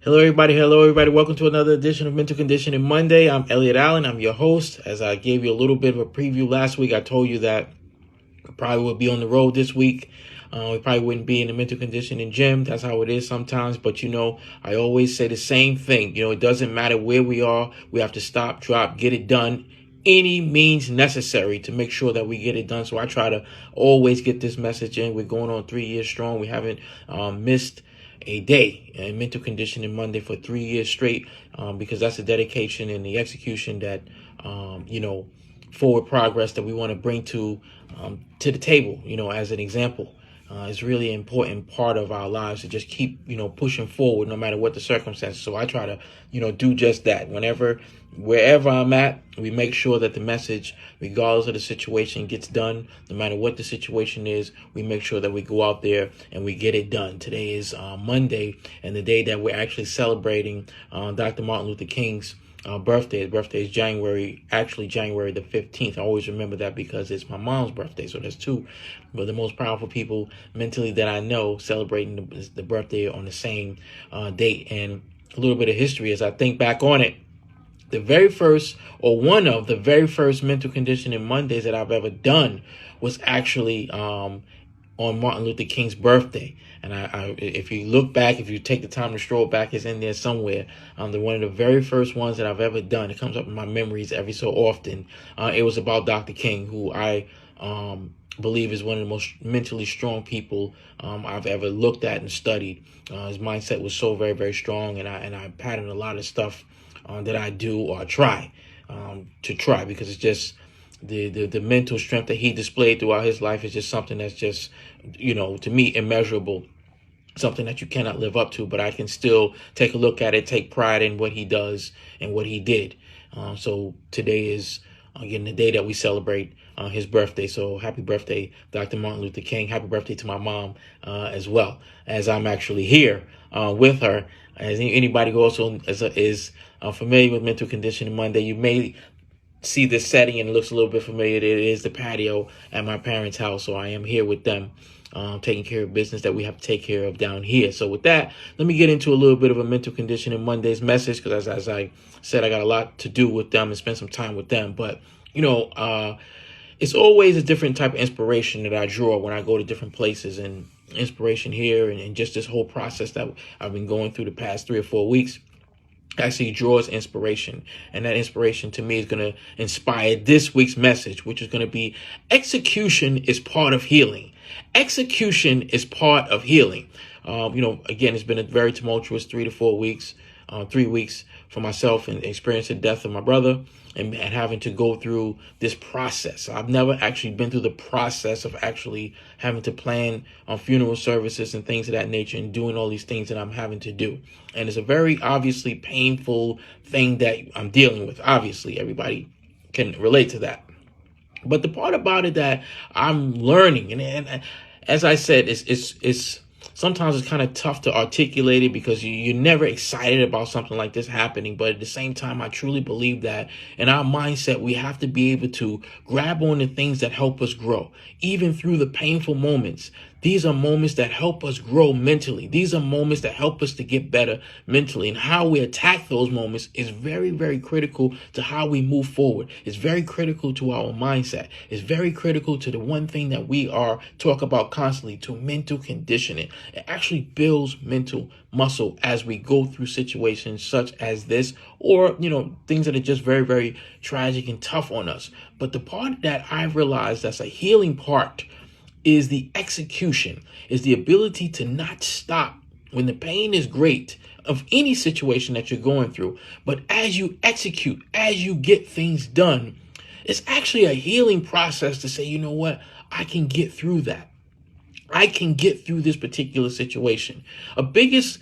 Hello, everybody. Hello, everybody. Welcome to another edition of Mental Conditioning Monday. I'm Elliot Allen. I'm your host. As I gave you a little bit of a preview last week, I told you that I probably would be on the road this week. We probably wouldn't be in the mental conditioning gym. That's how it is sometimes. But, I always say the same thing. It doesn't matter where we are. We have to stop, drop, get it done. Any means necessary to make sure that we get it done. So I try to always get this message in. We're going on 3 years strong. We haven't missed a day in mental conditioning Monday for 3 years straight, because that's the dedication and the execution that, forward progress that we want to bring to the table, as an example. It's really an important part of our lives to just keep, pushing forward no matter what the circumstances. So I try to, do just that. Wherever I'm at, we make sure that the message, regardless of the situation, gets done. No matter what the situation is, we make sure that we go out there and we get it done. Today is Monday, and the day that we're actually celebrating Dr. Martin Luther King's birthday. His birthday is January the 15th. I always remember that because it's my mom's birthday. So there's two of the most powerful people mentally that I know celebrating the birthday on the same date. And a little bit of history as I think back on it. The very first, or one of the very first mental conditioning Mondays that I've ever done was actually on Martin Luther King's birthday. And I if you look back, if you take the time to stroll back, it's in there somewhere. One of the very first ones that I've ever done. It comes up in my memories every so often. It was about Dr. King, who I believe is one of the most mentally strong people I've ever looked at and studied. His mindset was so very, very strong, and I patterned a lot of stuff that I do or try because it's just the mental strength that he displayed throughout his life is just something that's just, to me, immeasurable, something that you cannot live up to, but I can still take a look at it, take pride in what he does and what he did. So today is, again, the day that we celebrate his birthday. So happy birthday, Dr. Martin Luther King. Happy birthday to my mom as well, as I'm actually here with her. As anybody who also is familiar with Mental Conditioning Monday, you may see this setting and it looks a little bit familiar. It is the patio at my parents' house. So I am here with them, taking care of business that we have to take care of down here. So with that, let me get into a little bit of a Mental Conditioning Monday's message, because as I said, I got a lot to do with them and spend some time with them. But, it's always a different type of inspiration that I draw when I go to different places, and inspiration here and just this whole process that I've been going through the past 3 or 4 weeks actually draws inspiration. And that inspiration to me is going to inspire this week's message, which is going to be execution is part of healing. Execution is part of healing. Again, it's been a very tumultuous 3 to 4 weeks, 3 weeks for myself, and experiencing the death of my brother and having to go through this process. I've never actually been through the process of actually having to plan on funeral services and things of that nature and doing all these things that I'm having to do. And it's a very obviously painful thing that I'm dealing with. Obviously, everybody can relate to that. But the part about it that I'm learning, and as I said, it's sometimes it's kind of tough to articulate it because you're never excited about something like this happening. But at the same time, I truly believe that in our mindset, we have to be able to grab on the things that help us grow, even through the painful moments. These are moments that help us grow mentally. These are moments that help us to get better mentally. And how we attack those moments is very, very critical to how we move forward. It's very critical to our mindset. It's very critical to the one thing that we are talk about constantly, to mental conditioning. It actually builds mental muscle as we go through situations such as this, or, things that are just very, very tragic and tough on us. But the part that I've realized that's a healing part is the execution, is the ability to not stop when the pain is great of any situation that you're going through. But as you execute, as you get things done, it's actually a healing process to say, you know what, I can get through that. I can get through this particular situation. A biggest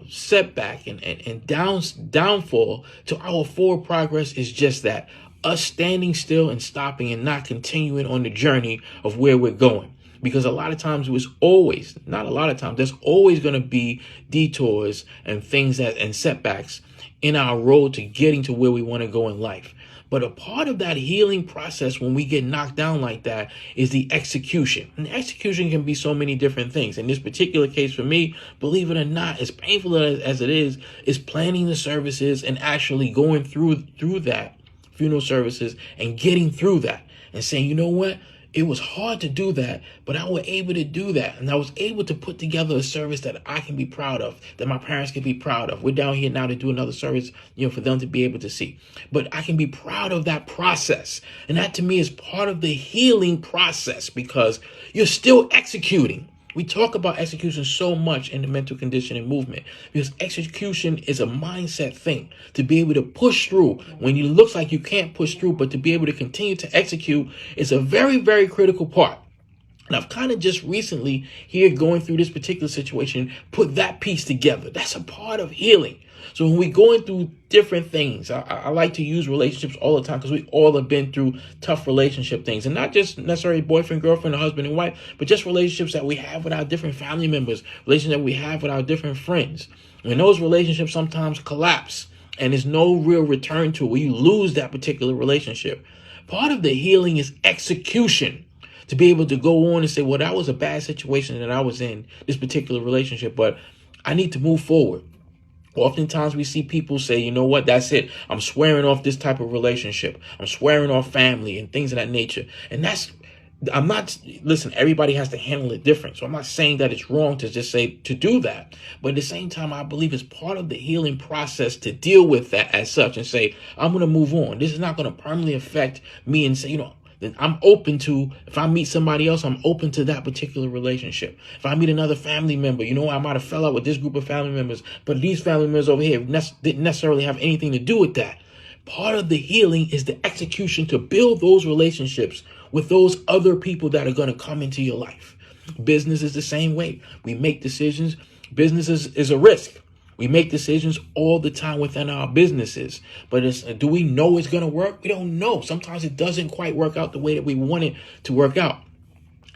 setback and downfall to our forward progress is just that, us standing still and stopping and not continuing on the journey of where we're going. Because a lot of times there's always going to be detours and things and setbacks in our road to getting to where we want to go in life. But a part of that healing process when we get knocked down like that is the execution. And the execution can be so many different things. In this particular case for me, believe it or not, as painful as it is planning the services and actually going through that funeral services and getting through that and saying, you know what? It was hard to do that, but I was able to do that. And I was able to put together a service that I can be proud of, that my parents can be proud of. We're down here now to do another service, for them to be able to see. But I can be proud of that process. And that to me is part of the healing process because you're still executing. We talk about execution so much in the mental conditioning movement because execution is a mindset thing. To be able to push through when it looks like you can't push through, but to be able to continue to execute is a very, very critical part. And I've kind of just recently here going through this particular situation, put that piece together. That's a part of healing. So when we're going through different things, I like to use relationships all the time because we all have been through tough relationship things, and not just necessarily boyfriend, girlfriend, or husband and wife, but just relationships that we have with our different family members, relationships that we have with our different friends. When those relationships sometimes collapse and there's no real return to it, where you lose that particular relationship, part of the healing is execution. To be able to go on and say, well, that was a bad situation that I was in, this particular relationship, but I need to move forward. Oftentimes we see people say, you know what, that's it. I'm swearing off this type of relationship. I'm swearing off family and things of that nature. And listen, everybody has to handle it different. So I'm not saying that it's wrong to just say to do that. But at the same time, I believe it's part of the healing process to deal with that as such and say, I'm going to move on. This is not going to permanently affect me and say, then I'm open to, if I meet somebody else, I'm open to that particular relationship. If I meet another family member, I might have fell out with this group of family members, but these family members over here didn't necessarily have anything to do with that. Part of the healing is the execution to build those relationships with those other people that are going to come into your life. Business is the same way. We make decisions. Business is a risk. We make decisions all the time within our businesses, but do we know it's going to work? We don't know. Sometimes it doesn't quite work out the way that we want it to work out.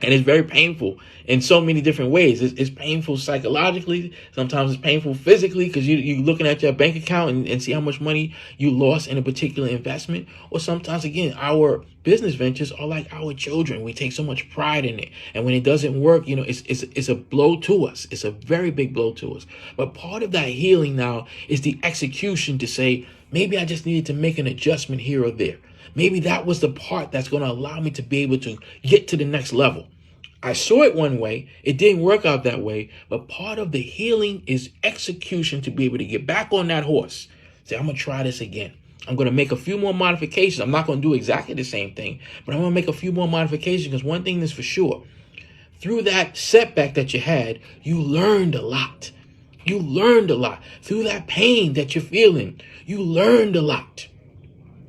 And it's very painful in so many different ways. It's painful psychologically. Sometimes it's painful physically because you're looking at your bank account and see how much money you lost in a particular investment. Or sometimes, again, our business ventures are like our children. We take so much pride in it. And when it doesn't work, it's a blow to us. It's a very big blow to us. But part of that healing now is the execution to say, maybe I just needed to make an adjustment here or there. Maybe that was the part that's going to allow me to be able to get to the next level. I saw it one way. It didn't work out that way. But part of the healing is execution to be able to get back on that horse. Say, I'm going to try this again. I'm going to make a few more modifications. I'm not going to do exactly the same thing, but I'm going to make a few more modifications because one thing is for sure. Through that setback that you had, you learned a lot. You learned a lot. Through that pain that you're feeling, you learned a lot.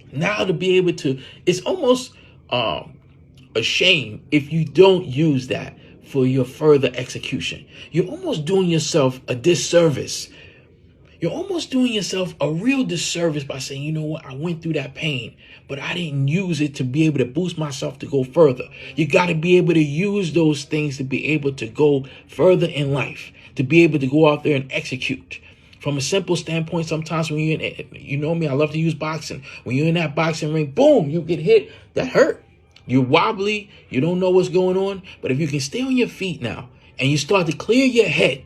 Now to be able to, it's almost a shame if you don't use that for your further execution. You're almost doing yourself a disservice. You're almost doing yourself a real disservice by saying, you know what, I went through that pain, but I didn't use it to be able to boost myself to go further. You got to be able to use those things to be able to go further in life, to be able to go out there and execute. From a simple standpoint, sometimes when you're in, you know me, I love to use boxing. When you're in that boxing ring, boom, you get hit. That hurt. You're wobbly. You don't know what's going on. But if you can stay on your feet now and you start to clear your head,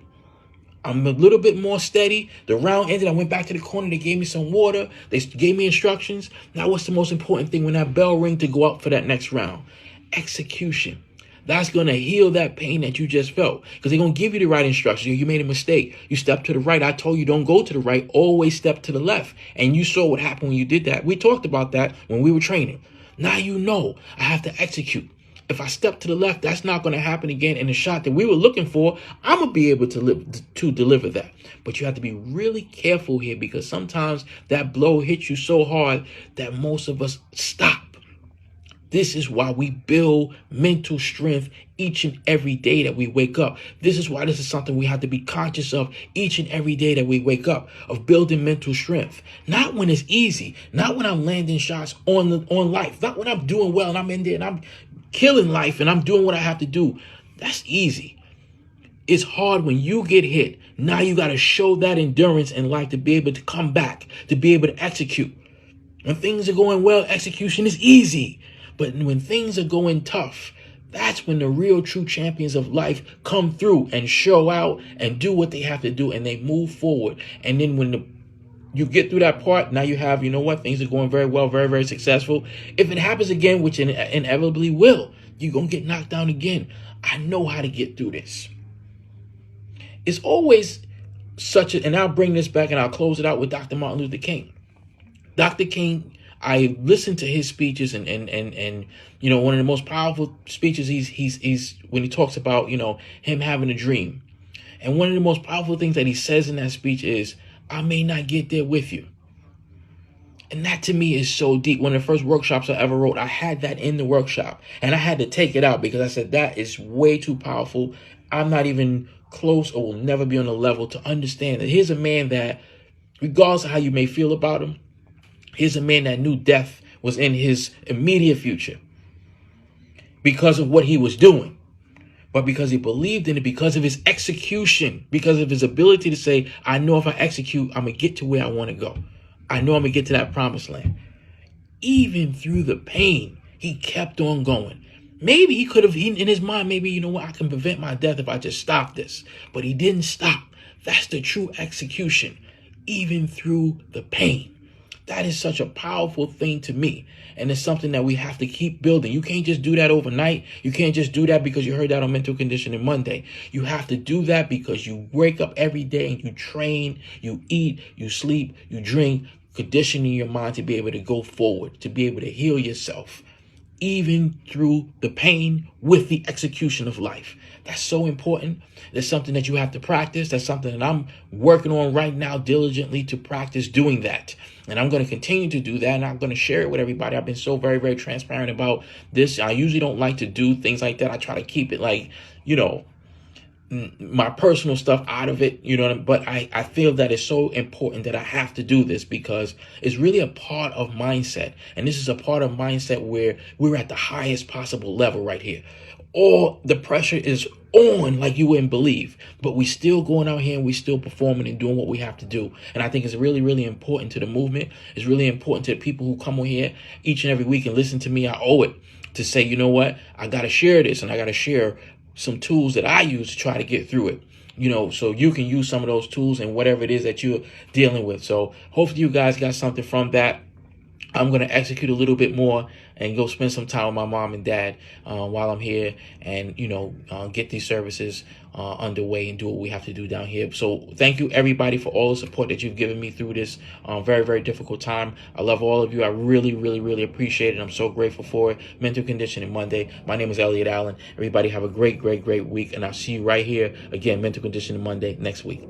I'm a little bit more steady. The round ended. I went back to the corner. They gave me some water. They gave me instructions. Now, what's the most important thing when that bell rings to go out for that next round? Execution. That's going to heal that pain that you just felt because they're going to give you the right instructions. You made a mistake. You stepped to the right. I told you don't go to the right. Always step to the left. And you saw what happened when you did that. We talked about that when we were training. Now you know I have to execute. If I step to the left, that's not going to happen again. And the shot that we were looking for, I'm going to be able to deliver that. But you have to be really careful here because sometimes that blow hits you so hard that most of us stop. This is why we build mental strength each and every day that we wake up. This is why this is something we have to be conscious of each and every day that we wake up, of building mental strength. Not when it's easy, not when I'm landing shots on life, not when I'm doing well and I'm in there and I'm killing life and I'm doing what I have to do. That's easy. It's hard when you get hit. Now you got to show that endurance in life to be able to come back, to be able to execute. When things are going well, execution is easy. But when things are going tough, that's when the real true champions of life come through and show out and do what they have to do, and they move forward. And then when you get through that part, now you have, things are going very well, very, very successful. If it happens again, which it inevitably will, you're going to get knocked down again. I know how to get through this. It's always and I'll bring this back and I'll close it out with Dr. Martin Luther King. Dr. King, I listened to his speeches and one of the most powerful speeches he's when he talks about, him having a dream. And one of the most powerful things that he says in that speech is, I may not get there with you. And that to me is so deep. One of the first workshops I ever wrote, I had that in the workshop and I had to take it out because I said, that is way too powerful. I'm not even close or will never be on the level to understand that here's a man that, regardless of how you may feel about him, here's a man that knew death was in his immediate future because of what he was doing. But because he believed in it, because of his execution, because of his ability to say, I know if I execute, I'm going to get to where I want to go. I know I'm going to get to that promised land. Even through the pain, he kept on going. Maybe he could have, in his mind, maybe, I can prevent my death if I just stop this. But he didn't stop. That's the true execution, even through the pain. That is such a powerful thing to me. And it's something that we have to keep building. You can't just do that overnight. You can't just do that because you heard that on Mental Conditioning Monday. You have to do that because you wake up every day and you train, you eat, you sleep, you drink, conditioning your mind to be able to go forward, to be able to heal yourself, even through the pain with the execution of life. That's so important. That's something that you have to practice. That's something that I'm working on right now diligently to practice doing that. And I'm going to continue to do that. And I'm going to share it with everybody. I've been so very, very transparent about this. I usually don't like to do things like that. I try to keep it like, my personal stuff out of it, but I feel that it's so important that I have to do this because it's really a part of mindset. And this is a part of mindset where we're at the highest possible level right here. All the pressure is on like you wouldn't believe, but we still going out here and we still performing and doing what we have to do. And I think it's really, really important to the movement. It's really important to the people who come on here each and every week and listen to me. I owe it to say, you know what? I got to share this and I got to share some tools that I use to try to get through it, so you can use some of those tools and whatever it is that you're dealing with. So hopefully you guys got something from that. I'm going to execute a little bit more and go spend some time with my mom and dad while I'm here and, get these services underway and do what we have to do down here. So thank you, everybody, for all the support that you've given me through this very, very difficult time. I love all of you. I really, really, really appreciate it. I'm so grateful for it. Mental Conditioning Monday. My name is Elliot Allen. Everybody have a great, great, great week. And I'll see you right here again, Mental Conditioning Monday next week.